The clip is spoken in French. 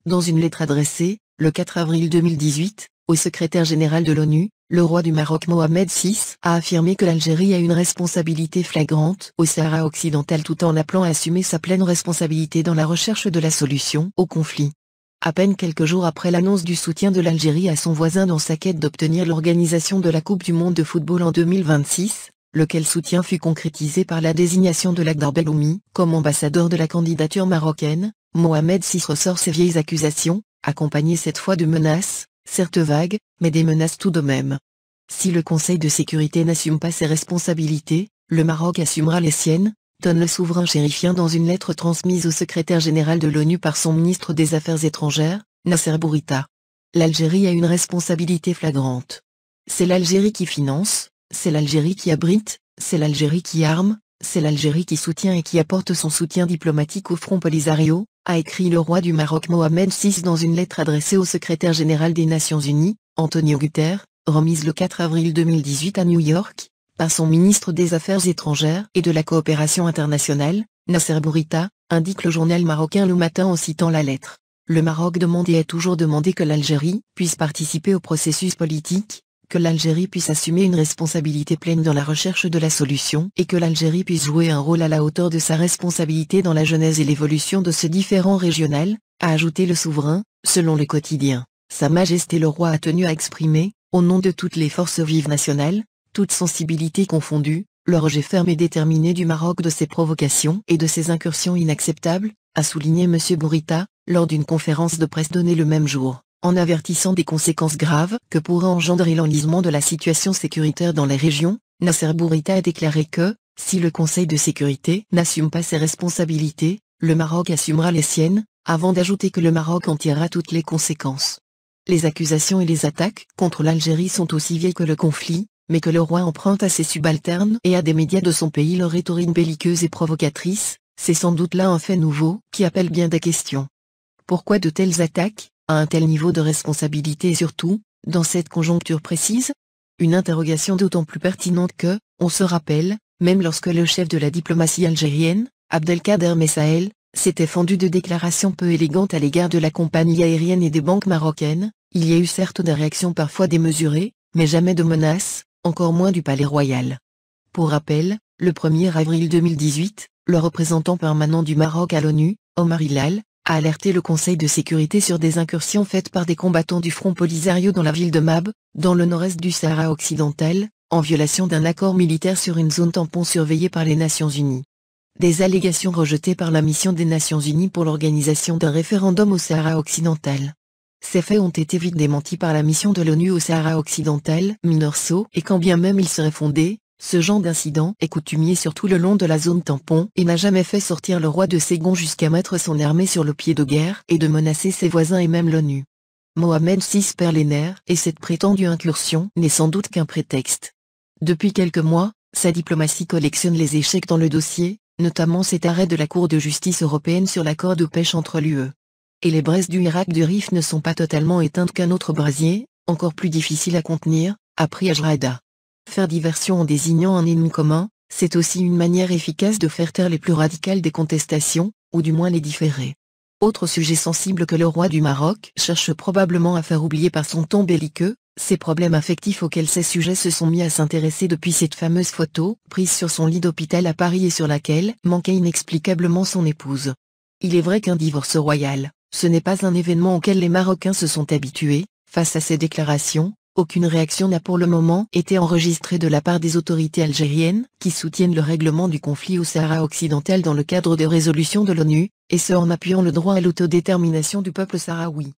Dans une lettre adressée, le 4 avril 2018, au secrétaire général de l'ONU, le roi du Maroc Mohamed VI a affirmé que l'Algérie a une responsabilité flagrante au Sahara occidental tout en appelant à assumer sa pleine responsabilité dans la recherche de la solution au conflit. À peine quelques jours après l'annonce du soutien de l'Algérie à son voisin dans sa quête d'obtenir l'organisation de la Coupe du monde de football en 2026, lequel soutien fut concrétisé par la désignation de Lakhdar Belhoumi comme ambassadeur de la candidature marocaine, Mohamed VI ressort ses vieilles accusations, accompagnées cette fois de menaces, certes vagues, mais des menaces tout de même. Si le Conseil de sécurité n'assume pas ses responsabilités, le Maroc assumera les siennes, donne le souverain chérifien dans une lettre transmise au secrétaire général de l'ONU par son ministre des Affaires étrangères, Nasser Bourita. L'Algérie a une responsabilité flagrante. C'est l'Algérie qui finance, c'est l'Algérie qui abrite, c'est l'Algérie qui arme, c'est l'Algérie qui soutient et qui apporte son soutien diplomatique au Front Polisario, a écrit le roi du Maroc Mohamed VI dans une lettre adressée au secrétaire général des Nations Unies, Antonio Guterres, remise le 4 avril 2018 à New York, par son ministre des Affaires étrangères et de la coopération internationale, Nasser Bourita, indique le journal marocain Le Matin en citant la lettre. Le Maroc demande et a toujours demandé que l'Algérie puisse participer au processus politique, que l'Algérie puisse assumer une responsabilité pleine dans la recherche de la solution et que l'Algérie puisse jouer un rôle à la hauteur de sa responsabilité dans la genèse et l'évolution de ce différend régional, a ajouté le souverain, selon le quotidien. Sa Majesté le Roi a tenu à exprimer, au nom de toutes les forces vives nationales, toutes sensibilités confondues, le rejet ferme et déterminé du Maroc de ses provocations et de ses incursions inacceptables, a souligné M. Bourita, lors d'une conférence de presse donnée le même jour. En avertissant des conséquences graves que pourrait engendrer l'enlisement de la situation sécuritaire dans les régions, Nasser Bourita a déclaré que, si le Conseil de sécurité n'assume pas ses responsabilités, le Maroc assumera les siennes, avant d'ajouter que le Maroc en tirera toutes les conséquences. Les accusations et les attaques contre l'Algérie sont aussi vieilles que le conflit, mais que le roi emprunte à ses subalternes et à des médias de son pays leur rhétorique belliqueuse et provocatrice, c'est sans doute là un fait nouveau qui appelle bien des questions. Pourquoi de telles attaques, à un tel niveau de responsabilité et surtout, dans cette conjoncture précise? Une interrogation d'autant plus pertinente que, on se rappelle, même lorsque le chef de la diplomatie algérienne, Abdelkader Messael, s'était fendu de déclarations peu élégantes à l'égard de la compagnie aérienne et des banques marocaines, il y a eu certes des réactions parfois démesurées, mais jamais de menaces, encore moins du palais royal. Pour rappel, le 1er avril 2018, le représentant permanent du Maroc à l'ONU, Omar Hilal, a alerté le Conseil de sécurité sur des incursions faites par des combattants du Front Polisario dans la ville de Mab, dans le nord-est du Sahara occidental, en violation d'un accord militaire sur une zone tampon surveillée par les Nations Unies. Des allégations rejetées par la mission des Nations Unies pour l'organisation d'un référendum au Sahara occidental. Ces faits ont été vite démentis par la mission de l'ONU au Sahara occidental, MINURSO, et quand bien même ils seraient fondés, ce genre d'incident est coutumier sur tout le long de la zone tampon et n'a jamais fait sortir le roi de ses gonds jusqu'à mettre son armée sur le pied de guerre et de menacer ses voisins et même l'ONU. Mohamed VI perd les nerfs et cette prétendue incursion n'est sans doute qu'un prétexte. Depuis quelques mois, sa diplomatie collectionne les échecs dans le dossier, notamment cet arrêt de la Cour de justice européenne sur l'accord de pêche entre l'UE. Et les braises du Irak du Rif ne sont pas totalement éteintes qu'un autre brasier, encore plus difficile à contenir, a pris Ajrada. Faire diversion en désignant un ennemi commun, c'est aussi une manière efficace de faire taire les plus radicales des contestations, ou du moins les différer. Autre sujet sensible que le roi du Maroc cherche probablement à faire oublier par son ton belliqueux, ces problèmes affectifs auxquels ces sujets se sont mis à s'intéresser depuis cette fameuse photo prise sur son lit d'hôpital à Paris et sur laquelle manquait inexplicablement son épouse. Il est vrai qu'un divorce royal, ce n'est pas un événement auquel les Marocains se sont habitués. Face à ces déclarations, aucune réaction n'a pour le moment été enregistrée de la part des autorités algériennes qui soutiennent le règlement du conflit au Sahara occidental dans le cadre de résolutions de l'ONU, et ce en appuyant le droit à l'autodétermination du peuple sahraoui.